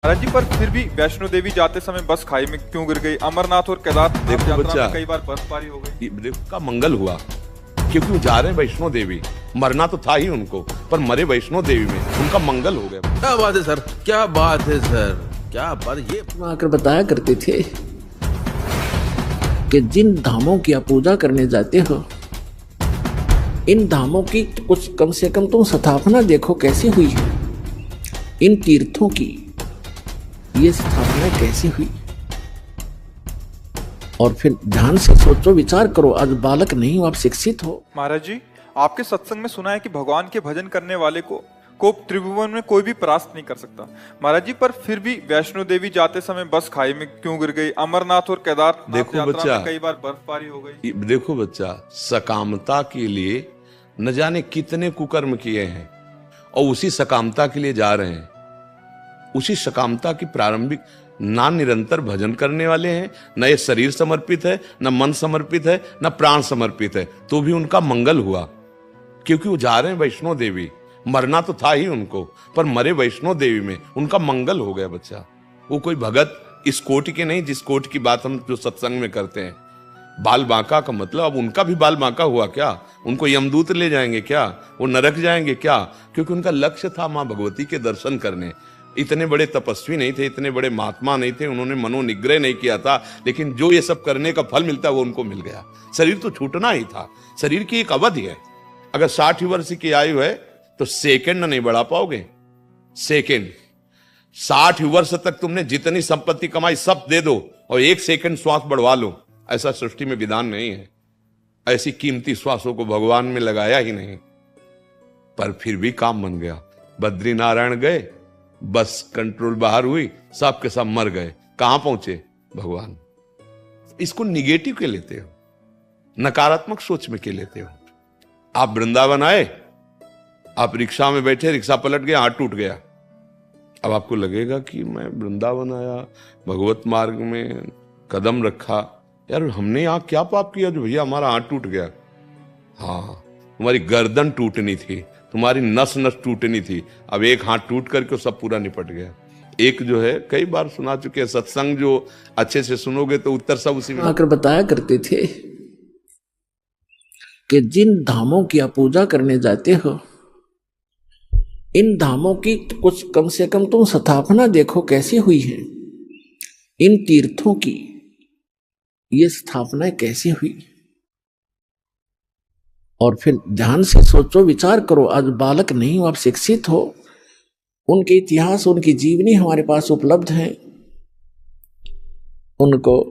महाराज जी, पर फिर भी वैष्णो देवी जाते समय बस खाई में क्यों गिर गई? अमरनाथ और केदारनाथ देखो यात्रा बच्चा, में कई बार बर्फबारी हो गई। देखो का मंगल हुआ क्योंकि वो जा रहे हैं वैष्णो देवी। मरना तो था ही उनको, पर मरे वैष्णो देवी में, उनका मंगल हो गया। क्या बात है सर, क्या बात है सर, क्या बात। ये आकर बताया करते थे कि जिन धामों की आप पूजा करने जाते हो, इन धामों की कुछ कम से कम तुम स्थापना देखो कैसी हुई है। इन तीर्थों की ये स्थापना कैसी हुई, और फिर ध्यान से सोचो, विचार करो। आज बालक नहीं हो, आप शिक्षित हो। महाराज जी, आपके सत्संग में सुना है कि भगवान के भजन करने वाले को त्रिभुवन में कोई भी परास्त नहीं कर सकता। महाराज जी, पर फिर भी वैष्णो देवी जाते समय बस खाई में क्यों गिर गई? अमरनाथ और केदारनाथ देखो यात्रा बच्चा, में कई बार बर्फबारी हो गई। देखो बच्चा, सकामता के लिए न जाने कितने कुकर्म किए हैं और उसी सकामता के लिए जा रहे हैं। उसी सकामता की प्रारंभिक ना निरंतर भजन करने वाले हैं, न ये शरीर समर्पित है, न मन समर्पित है, न प्राण समर्पित है, तो भी उनका मंगल हुआ क्योंकि वो जा रहे हैं वैष्णो देवी। मरना तो था ही उनको, पर मरे वैष्णो देवी में, उनका मंगल हो गया बच्चा। वो कोई भगत इस कोटि के नहीं जिस कोटि की बात हम जो सत्संग में करते हैं। बाल बांका का मतलब, अब उनका भी बाल बांका हुआ क्या? उनको यमदूत ले जाएंगे क्या? वो नरक जाएंगे क्या? क्योंकि उनका लक्ष्य था मां भगवती के दर्शन करने। इतने बड़े तपस्वी नहीं थे, इतने बड़े महात्मा नहीं थे, उन्होंने मनोनिग्रह नहीं किया था, लेकिन जो ये सब करने का फल मिलता है वो उनको मिल गया। शरीर तो छूटना ही था। शरीर की एक अवधि है। अगर 60 वर्ष की आयु है तो सेकंड नहीं बढ़ा पाओगे। सेकंड 60 वर्ष तक तुमने जितनी संपत्ति कमाई सब दे दो और 1 सेकंड श्वास बढ़वा लो, ऐसा सृष्टि में विधान नहीं है। ऐसी कीमती श्वासों को भगवान में लगाया ही नहीं, पर फिर भी काम बन गया। बद्री नारायण गए, बस कंट्रोल बाहर हुई, सब के सब मर गए। कहां पहुंचे? भगवान। इसको निगेटिव के लेते हो, नकारात्मक सोच में के लेते हो। आप वृंदावन आए, आप रिक्शा में बैठे, रिक्शा पलट गया, हाथ टूट गया। अब आपको लगेगा कि मैं वृंदावन आया, भगवत मार्ग में कदम रखा, यार हमने यहां क्या पाप किया जो भैया हमारा हाथ टूट गया? हाँ, तुम्हारी गर्दन टूटनी थी, तुम्हारी नस नस टूटनी थी। अब एक हाथ टूट करके सब पूरा निपट गया। एक जो है, कई बार सुना चुके हैं, सत्संग जो अच्छे से सुनोगे तो उत्तर सब उसी में आकर बताया करते थे कि जिन धामों की आप पूजा करने जाते हो, इन धामों की कुछ कम से कम तुम स्थापना देखो कैसी हुई है। इन तीर्थों की ये स्थापना कैसी हुई, और फिर ध्यान से सोचो, विचार करो। आज बालक नहीं हो, आप शिक्षित हो। उनके इतिहास, उनकी जीवनी हमारे पास उपलब्ध है। उनको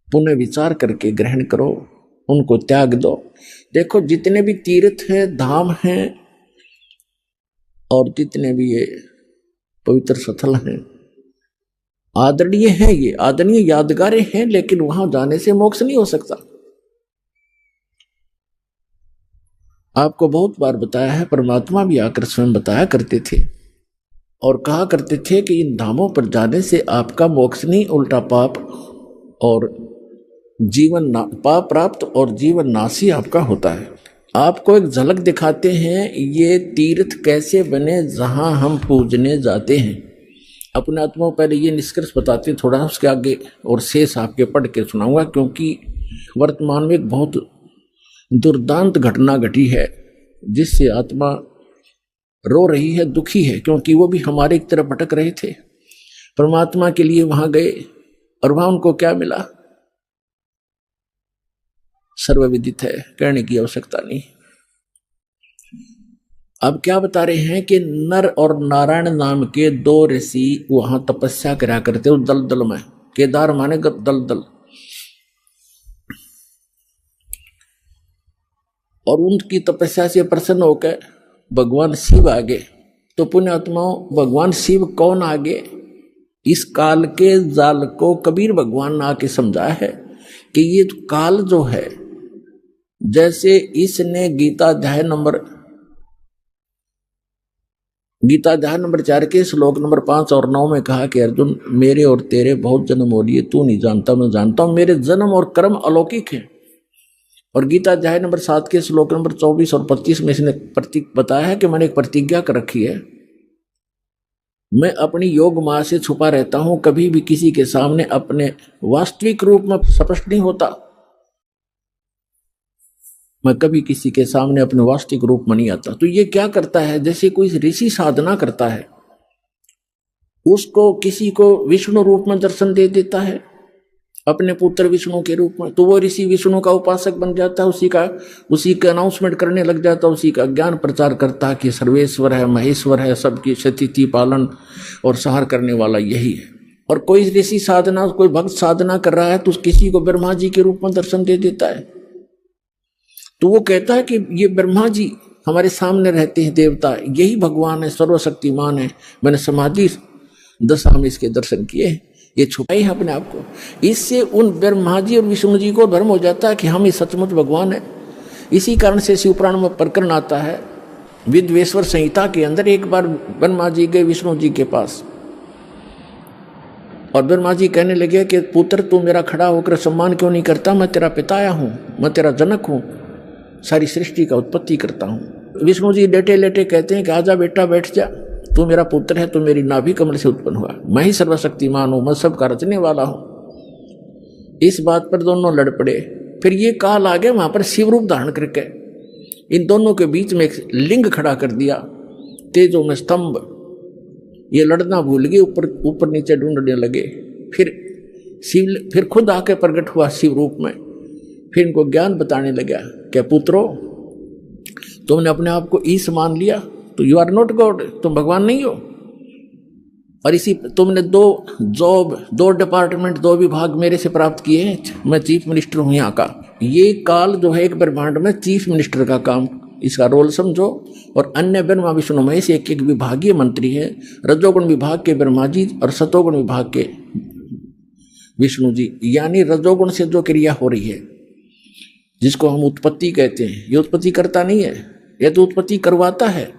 पुनः विचार करके ग्रहण करो, उनको त्याग दो। देखो, जितने भी तीर्थ हैं, धाम हैं, और जितने भी ये पवित्र स्थल हैं, आदरणीय हैं, ये आदरणीय यादगारें हैं, लेकिन वहां जाने से मोक्ष नहीं हो सकता। आपको बहुत बार बताया है, परमात्मा भी आकर स्वयं बताया करते थे और कहा करते थे कि इन धामों पर जाने से आपका मोक्ष नहीं, उल्टा पाप और पाप प्राप्त और जीवन नाशी आपका होता है। आपको एक झलक दिखाते हैं, ये तीर्थ कैसे बने जहां हम पूजने जाते हैं। अपने आत्मा पहले ये निष्कर्ष बताते, थोड़ा उसके आगे और शेष आपके पढ़ के सुनाऊंगा, क्योंकि वर्तमान में एक बहुत दुर्दांत घटना घटी है जिससे आत्मा रो रही है, दुखी है, क्योंकि वो भी हमारे एक तरफ भटक रहे थे। परमात्मा के लिए वहां गए और वहां उनको क्या मिला, सर्वविदित है, कहने की आवश्यकता नहीं। अब क्या बता रहे हैं कि नर और नारायण नाम के 2 ऋषि वहां तपस्या करा करते उस दलदल में। केदार माने दलदल। और उनकी तपस्या से प्रसन्न होकर भगवान शिव आगे। तो पुण्यात्माओं, भगवान शिव कौन आगे? इस काल के जाल को कबीर भगवान ने आके समझाया है कि ये काल जो है, जैसे इसने गीता अध्याय नंबर 4 के श्लोक नंबर 5 और 9 में कहा कि अर्जुन, मेरे और तेरे बहुत जन्म हो लिए, तू नहीं जानता मैं जानता हूं, मेरे जन्म और कर्म अलौकिक हैं। और गीता अध्याय नंबर 7 के श्लोक नंबर 24 और 25 में इसने बताया है कि मैंने एक प्रतिज्ञा कर रखी है मैं अपनी योग माया से छुपा रहता हूं, कभी भी किसी के सामने अपने वास्तविक रूप में स्पष्ट नहीं होता। मैं कभी किसी के सामने अपने वास्तविक रूप में नहीं आता। तो ये क्या करता है, जैसे कोई ऋषि साधना करता है, उसको किसी को विष्णु रूप में दर्शन दे देता है, अपने पुत्र विष्णु के रूप में, तो वो ऋषि विष्णु का उपासक बन जाता है, उसी का अनाउंसमेंट करने लग जाता है, उसी का ज्ञान प्रचार करता है कि सर्वेश्वर है, महेश्वर है, सबकी स्थिति पालन और संहार करने वाला यही है। और कोई ऋषि साधना, कोई भक्त साधना कर रहा है तो किसी को ब्रह्मा जी के रूप में दर्शन दे देता है। तो वो कहता है कि ये ब्रह्मा जी हमारे सामने रहते हैं, देवता, यही भगवान है, सर्वशक्तिमान है। मैंने समाधि दशा में इसके दर्शन किए, ये छुपाई है अपने आप को। इससे उन ब्रह्मा जी और विष्णु जी को भ्रम हो जाता है कि हम ही सचमुच भगवान है। इसी कारण से शिवपुराण में प्रकरण आता है, विद्वेश्वर संहिता के अंदर, एक बार ब्रह्मा जी गए विष्णु जी के पास और ब्रह्मा जी कहने लगे कि पुत्र तू मेरा खड़ा होकर सम्मान क्यों नहीं करता, मैं तेरा पिताया हूँ, मैं तेरा जनक हूँ, सारी सृष्टि का उत्पत्ति करता हूँ। विष्णु जी लेटे लेटे कहते हैं कि आजा बेटा बैठ जा, तू मेरा पुत्र है, तू मेरी नाभि कमल से उत्पन्न हुआ, मैं ही सर्वशक्तिमान हूं, मैं सबका रचने वाला हूं। इस बात पर दोनों लड़ पड़े। फिर ये काल आ गया वहां पर शिव रूप धारण करके इन दोनों के बीच में एक लिंग खड़ा कर दिया, तेजों में स्तंभ। ये लड़ना भूल गए, ऊपर नीचे ढूंढने लगे। फिर खुद आके प्रकट हुआ शिव रूप में, फिर इनको ज्ञान बताने लगा, क्या पुत्रो तुमने अपने आप को ईश मान लिया तो यू आर नॉट गॉड, तुम भगवान नहीं हो। और इसी तुमने दो डिपार्टमेंट, 2 विभाग मेरे से प्राप्त किए हैं, मैं चीफ मिनिस्टर हूं यहाँ का। ये काल जो है एक ब्रह्मांड में चीफ मिनिस्टर का काम, इसका रोल समझो। और अन्य ब्रह्मा विष्णु महेश एक विभागीय मंत्री है, रजोगुण विभाग के ब्रह्मा जी और सतोगुण विभाग के विष्णु जी। यानी रजोगुण से जो क्रिया हो रही है, जिसको हम उत्पत्ति कहते हैं, ये उत्पत्ति करता नहीं है, यह तो उत्पत्ति करवाता है।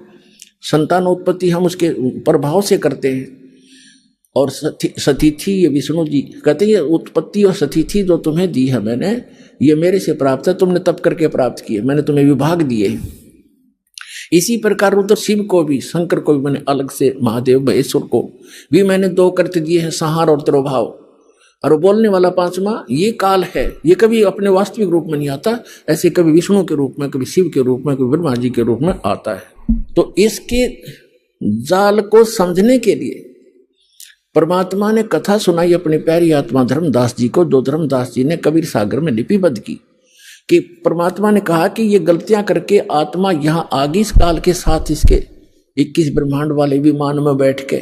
संतान उत्पत्ति हम उसके प्रभाव से करते हैं। और सतिथि ये विष्णु जी कहते हैं, उत्पत्ति और सतिथि जो तुम्हें दी है मैंने, ये मेरे से प्राप्त है, तुमने तप करके प्राप्त किए, मैंने तुम्हें विभाग दिए। इसी प्रकार रुद्र शिव को भी, शंकर को भी मैंने अलग से, महादेव महेश्वर को भी मैंने 2 कर्त दिए हैं, संहार और तिरोभाव। और बोलने वाला 5वां ये काल है, ये कभी अपने वास्तविक रूप में नहीं आता, ऐसे कभी विष्णु के रूप में, कभी शिव के रूप में, कभी ब्रह्मा जी के रूप में आता है। तो इसके जाल को समझने के लिए परमात्मा ने कथा सुनाई अपने प्यारी आत्मा धर्मदास जी को, जो धर्मदास जी ने कबीर सागर में लिपिबद्ध की। कि परमात्मा ने कहा कि ये गलतियां करके आत्मा यहाँ आ गई इस काल के साथ, इसके 21 ब्रह्मांड वाले विमान में बैठ के,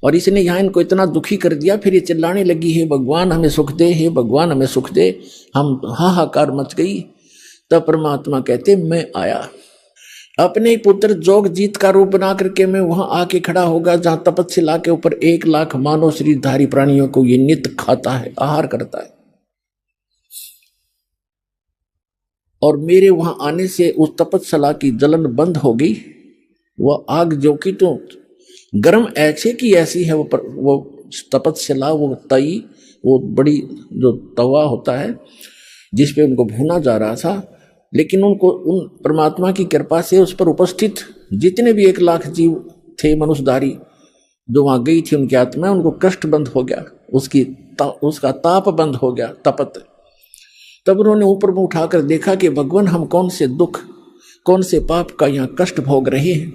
और इसने यहाँ इनको इतना दुखी कर दिया। फिर ये चिल्लाने लगी, हे भगवान हमें सुख दे, हे भगवान हमें सुख दे। हम हाहाकार मच गई। तब परमात्मा कहते, मैं आया अपने ही पुत्र जोग जीत का रूप बना करके, मैं वहां आके खड़ा होगा जहां तपस्या के ऊपर 1 लाख मानव शरीरधारी प्राणियों को ये नित्य खाता है, आहार करता है। और मेरे वहां आने से उस तपस्या की जलन बंद हो गई। वह आग जो कि तो गर्म ऐसे की ऐसी है, वो तपस्या, वो तई, वो बड़ी जो तवा होता है जिस पे उनको भूना जा रहा था। लेकिन उनको उन परमात्मा की कृपा से उस पर उपस्थित जितने भी 1 लाख जीव थे मनुष्यधारी जो वहां गई थी, उनकी आत्मा, उनको कष्ट बंद हो गया, उसका ताप बंद हो गया, तपत। तब उन्होंने ऊपर में उठाकर देखा कि भगवान हम कौन से दुख, कौन से पाप का यहाँ कष्ट भोग रहे हैं।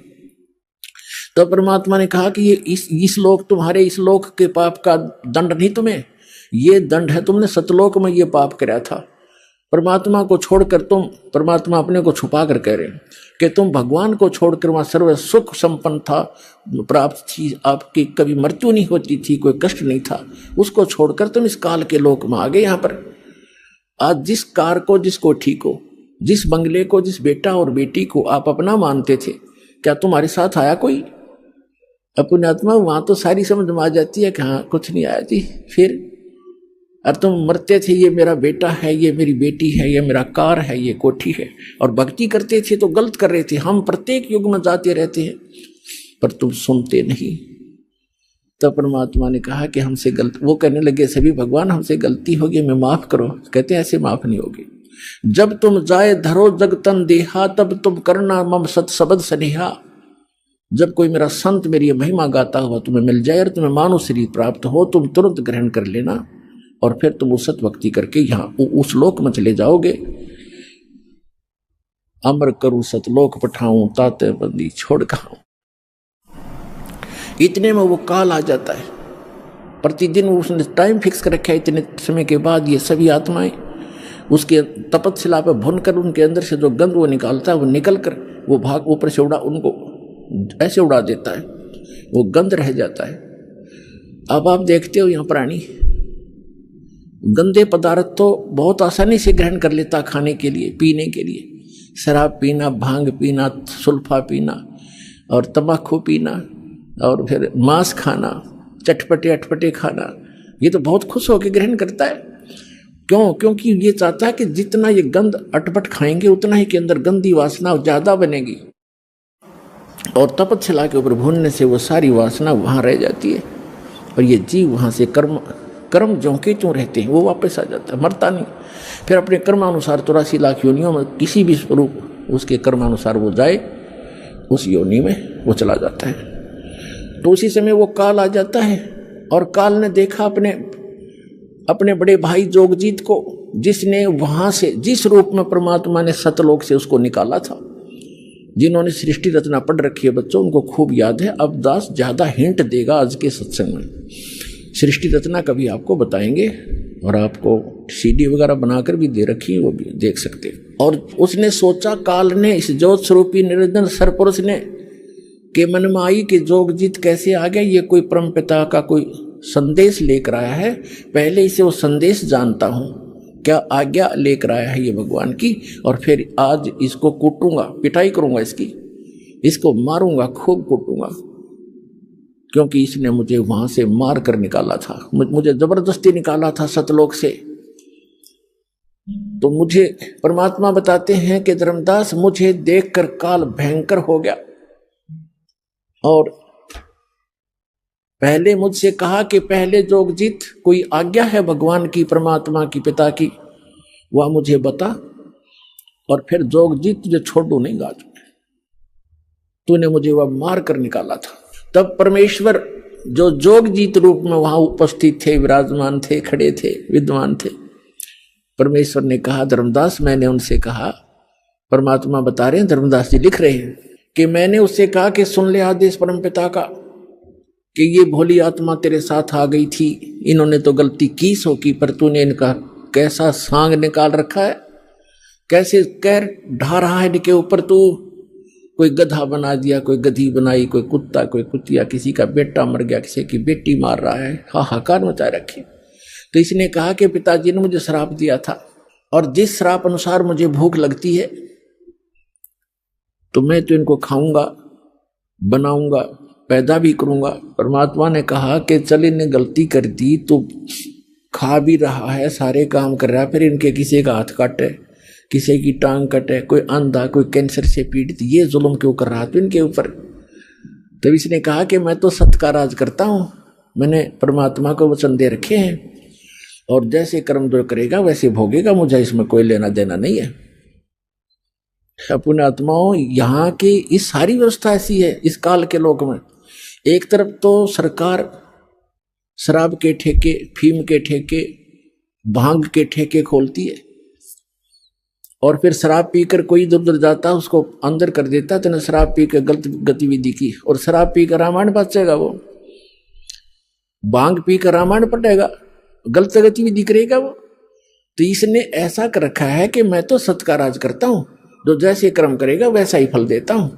तो परमात्मा ने कहा कि ये इस लोक, तुम्हारे इस लोक के पाप का दंड नहीं तुम्हें, ये दंड है, तुमने सतलोक में ये पाप कराया था। परमात्मा को छोड़कर तुम, परमात्मा अपने को छुपा कर कह रहे हैं कि तुम भगवान को छोड़कर वहां सर्व सुख संपन्न था, प्राप्त थी, आपकी कभी मृत्यु नहीं होती थी, कोई कष्ट नहीं था, उसको छोड़कर तुम इस काल के लोक में आ गए। यहाँ पर आज जिस कार को, जिसको ठीक हो, जिस बंगले को, जिस बेटा और बेटी को आप अपना मानते थे, क्या तुम्हारे साथ आया कोई? अपनी आत्मा वहां तो सारी समझ में आ जाती है कि हाँ कुछ नहीं आया जी। फिर और तुम मरते थे, ये मेरा बेटा है, ये मेरी बेटी है, ये मेरा कार है, ये कोठी है, और भक्ति करते थे तो गलत कर रहे थे। हम प्रत्येक युग में जाते रहते हैं पर तुम सुनते नहीं। तो परमात्मा ने कहा कि हमसे गलत, वो कहने लगे सभी भगवान हमसे गलती होगी, मैं माफ करो। कहते हैं ऐसे माफ नहीं होगी। जब तुम जाए धरो जग तन देहा, तब तुम करना मम सत सबद स्नेहा। जब कोई मेरा संत मेरी महिमा गाता हुआ तुम्हें मिल जाए और तुम्हें मानव शरीर प्राप्त हो, तुम तुरंत ग्रहण कर लेना और फिर तुम उस सत भक्ति करके यहाँ उस लोक में चले जाओगे। अमर करूं सतलोक पठाऊं, ताते बंदी छोड़ खाऊं। इतने में वो काल आ जाता है। प्रतिदिन उसने टाइम फिक्स कर रखा है, इतने समय के बाद ये सभी आत्माएं उसके तपतशिला पर भुन कर उनके अंदर से जो गंध वो निकालता है, वो निकल कर वो भाग ऊपर से उनको ऐसे उड़ा देता है, वो गंध रह जाता है। अब आप देखते हो यहाँ प्राणी गंदे पदार्थ तो बहुत आसानी से ग्रहण कर लेता खाने के लिए, पीने के लिए। शराब पीना, भांग पीना, सुल्फा पीना और तंबाकू पीना और फिर मांस खाना, चटपटे अटपटे खाना, ये तो बहुत खुश होकर ग्रहण करता है। क्यों? क्योंकि ये चाहता है कि जितना ये गंद अटपट खाएंगे उतना ही के अंदर गंदी वासना ज्यादा बनेगी और तपतशिला के ऊपर भूनने से वो सारी वासना वहां रह जाती है और ये जीव वहां से कर्म ज्यों के त्यों रहते हैं, वो वापस आ जाता है, मरता नहीं। फिर अपने कर्मानुसार 84 लाख योनियों में किसी भी स्वरूप उसके कर्मानुसार वो जाए, उस योनि में वो चला जाता है। तो उसी समय वो काल आ जाता है और काल ने देखा अपने बड़े भाई जोगजीत को, जिसने वहां से जिस रूप में परमात्मा ने सतलोक से उसको निकाला था। जिन्होंने सृष्टि रचना पढ़ रखी है बच्चों, उनको खूब याद है। अब दास ज्यादा हिंट देगा आज के सत्संग में। सृष्टि रचना कभी आपको बताएंगे और आपको सीडी वगैरह बनाकर भी दे रखी है, वो भी देख सकते हैं। और उसने सोचा, काल ने, इस ज्योत स्वरूपी निरंजन सरपुरुष ने के मन में आई कि जोगजीत कैसे आ गया, ये कोई परम पिता का कोई संदेश लेकर आया है, पहले इसे वो संदेश जानता हूं, क्या आज्ञा लेकर आया है ये भगवान की, और फिर आज इसको कूटूंगा, पिटाई करूंगा इसको मारूंगा, खूब कूटूंगा, क्योंकि इसने मुझे वहां से मार कर निकाला था, मुझे जबरदस्ती निकाला था सतलोक से। तो मुझे परमात्मा बताते हैं कि धर्मदास, मुझे देखकर काल भयंकर हो गया और पहले मुझसे कहा कि पहले जोगजीत कोई आज्ञा है भगवान की, परमात्मा की, पिता की, वह मुझे बता, और फिर जोगजीत तुझे छोड़ू नहीं गाज, तूने मुझे वह मार कर निकाला था। तब परमेश्वर जो जोगजीत रूप में वहां उपस्थित थे, विराजमान थे, खड़े थे, विद्वान थे, परमेश्वर ने कहा, धर्मदास, मैंने उनसे कहा, परमात्मा बता रहे हैं, धर्मदास जी लिख रहे हैं कि मैंने उससे कहा कि सुन ले आदेश परमपिता का कि ये भोली आत्मा तेरे साथ आ गई थी, इन्होंने तो गलती की सो की, पर तूने इनका कैसा सांग निकाल रखा है, कैसे कैर ढा रहा है इनके ऊपर, तू कोई गधा बना दिया, कोई गधी बनाई, कोई कुत्ता, कोई कुतिया, किसी का बेटा मर गया, किसी की बेटी मार रहा है, हाहाकार मचा रखी। तो इसने कहा कि पिताजी ने मुझे श्राप दिया था और जिस श्राप अनुसार मुझे भूख लगती है तो मैं तो इनको खाऊंगा, बनाऊंगा, पैदा भी करूंगा। परमात्मा ने कहा कि चल, इन्हें गलती कर दी, तो खा भी रहा है, सारे काम कर रहा है, फिर इनके किसी का हाथ काटे, किसी की टांग कटे, कोई अंधा, कोई कैंसर से पीड़ित, ये जुल्म क्यों कर रहा था इनके ऊपर। तब इसने कहा कि मैं तो सत्य का राज करता हूं, मैंने परमात्मा को वचन दे रखे हैं और जैसे कर्म जो करेगा वैसे भोगेगा, मुझे इसमें कोई लेना देना नहीं है। पुण्यात्माओं, यहाँ की इस सारी व्यवस्था ऐसी है इस काल के लोक में। एक तरफ तो सरकार शराब के ठेके, फीम के ठेके, भांग के ठेके खोलती है और फिर शराब पीकर कोई इधर उधर जाता उसको अंदर कर देता, तो शराब पी कर गलत गतिविधि की, और शराब पी कर रामायण बचेगा, वो भांग पी कर रामायण पढ़ेगा, गलत गतिविधि करेगा वो। तो इसने ऐसा कर रखा है कि मैं तो सत्य का राज करता हूं, जो जैसे कर्म करेगा वैसा ही फल देता हूं।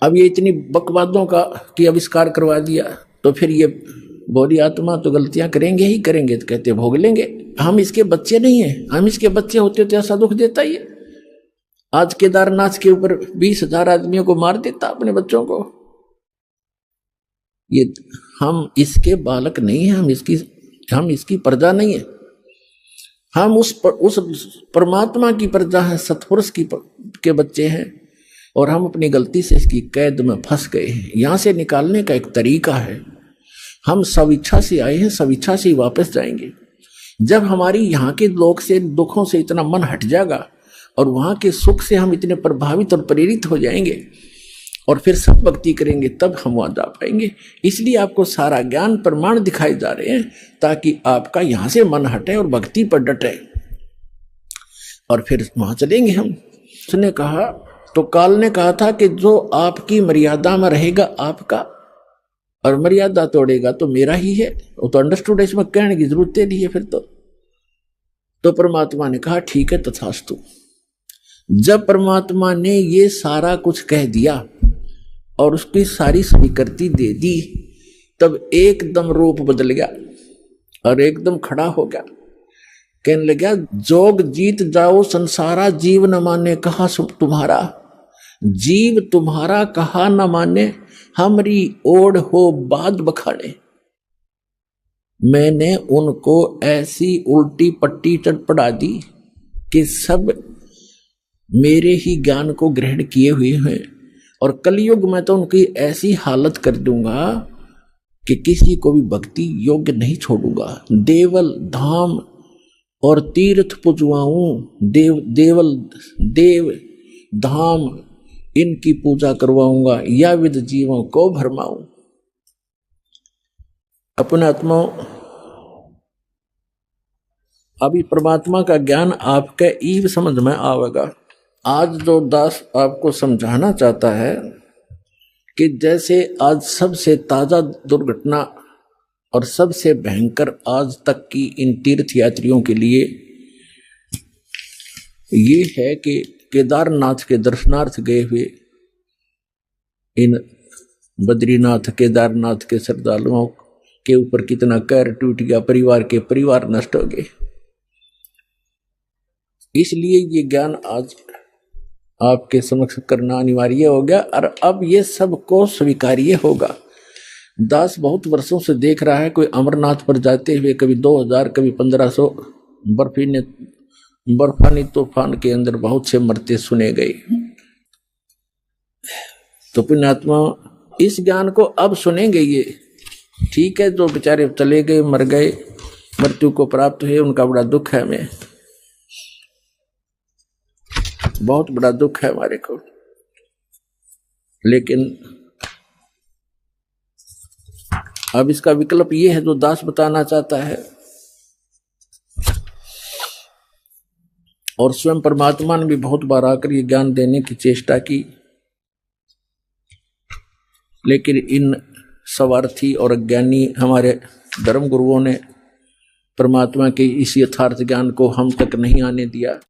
अब ये इतनी बकवादों का कि आविष्कार करवा दिया, तो फिर ये बोली आत्मा तो गलतियां करेंगे ही करेंगे, तो कहते भोग लेंगे। हम इसके बच्चे नहीं हैं, हम इसके बच्चे होते तो ऐसा दुख देता ही है। आज केदारनाथ के ऊपर 20,000 आदमियों को मार देता अपने बच्चों को। ये हम इसके बालक नहीं है, हम इसकी प्रजा नहीं है, हम उस परमात्मा की प्रजा है, सतपुरुष के बच्चे हैं, और हम अपनी गलती से इसकी कैद में फंस गए हैं। यहां से निकालने का एक तरीका है, हम स्वेच्छा से आए हैं, स्वेच्छा से ही वापस जाएंगे। जब हमारी यहाँ के लोक से, दुखों से इतना मन हट जाएगा और वहां के सुख से हम इतने प्रभावित और प्रेरित हो जाएंगे और फिर सब भक्ति करेंगे, तब हम वहां जा पाएंगे। इसलिए आपको सारा ज्ञान प्रमाण दिखाए जा रहे हैं ताकि आपका यहां से मन हटे और भक्ति पर डटे, और फिर वहां चलेंगे हम। उसने कहा, तो काल ने कहा था कि जो आपकी मर्यादा में रहेगा आपका, और मर्यादा तोड़ेगा तो मेरा ही है। वो तो अंडरस्टूड है, इसमें कहने की जरूरत नहीं है फिर तो परमात्मा ने कहा ठीक है तथास्तु। जब परमात्मा ने ये सारा कुछ कह दिया और उसकी सारी स्वीकृति दे दी, तब एकदम रूप बदल गया और एकदम खड़ा हो गया। कहने लगा, जोग जीत जाओ संसारा, जीव न माने कहा तुम्हारा। जीव तुम्हारा कहा न माने, हमरी ओढ़ हो बाद बखाड़े। मैंने उनको ऐसी उल्टी पट्टी चटपटा दी कि सब मेरे ही ज्ञान को ग्रहण किए हुए हैं, और कलयुग में तो उनकी ऐसी हालत कर दूंगा कि किसी को भी भक्ति योग्य नहीं छोड़ूंगा। देवल धाम और तीर्थ पुजवाऊं, देव धाम इनकी पूजा करवाऊंगा, या विद जीवों को भरमाऊं। अपने आत्मा, अभी परमात्मा का ज्ञान आपके ईव समझ में आवेगा। आज जो दास आपको समझाना चाहता है कि जैसे आज सबसे ताजा दुर्घटना और सबसे भयंकर आज तक की इन तीर्थ यात्रियों के लिए ये है कि केदारनाथ के दर्शनार्थ गए हुए इन बद्रीनाथ केदारनाथ के श्रद्धालुओं के ऊपर कितना कहर टूट गया, परिवार नष्ट हो गए। इसलिए ये ज्ञान आज आपके समक्ष करना अनिवार्य हो गया, और अब ये सबको स्वीकार्य होगा। दास बहुत वर्षों से देख रहा है, कोई अमरनाथ पर जाते हुए कभी 2000 कभी 1500 बर्फानी तूफान के अंदर बहुत से मरते सुने गए। तो पुण्यात्मा इस ज्ञान को अब सुनेंगे। ये ठीक है, जो बेचारे चले गए, मर गए, मृत्यु को प्राप्त हुए, उनका बड़ा दुख है, हमें बहुत बड़ा दुख है हमारे को। लेकिन अब इसका विकल्प ये है जो दास बताना चाहता है, और स्वयं परमात्मा ने भी बहुत बार आकर ये ज्ञान देने की चेष्टा की, लेकिन इन स्वार्थी और अज्ञानी हमारे धर्म गुरुओं ने परमात्मा के इस यथार्थ ज्ञान को हम तक नहीं आने दिया।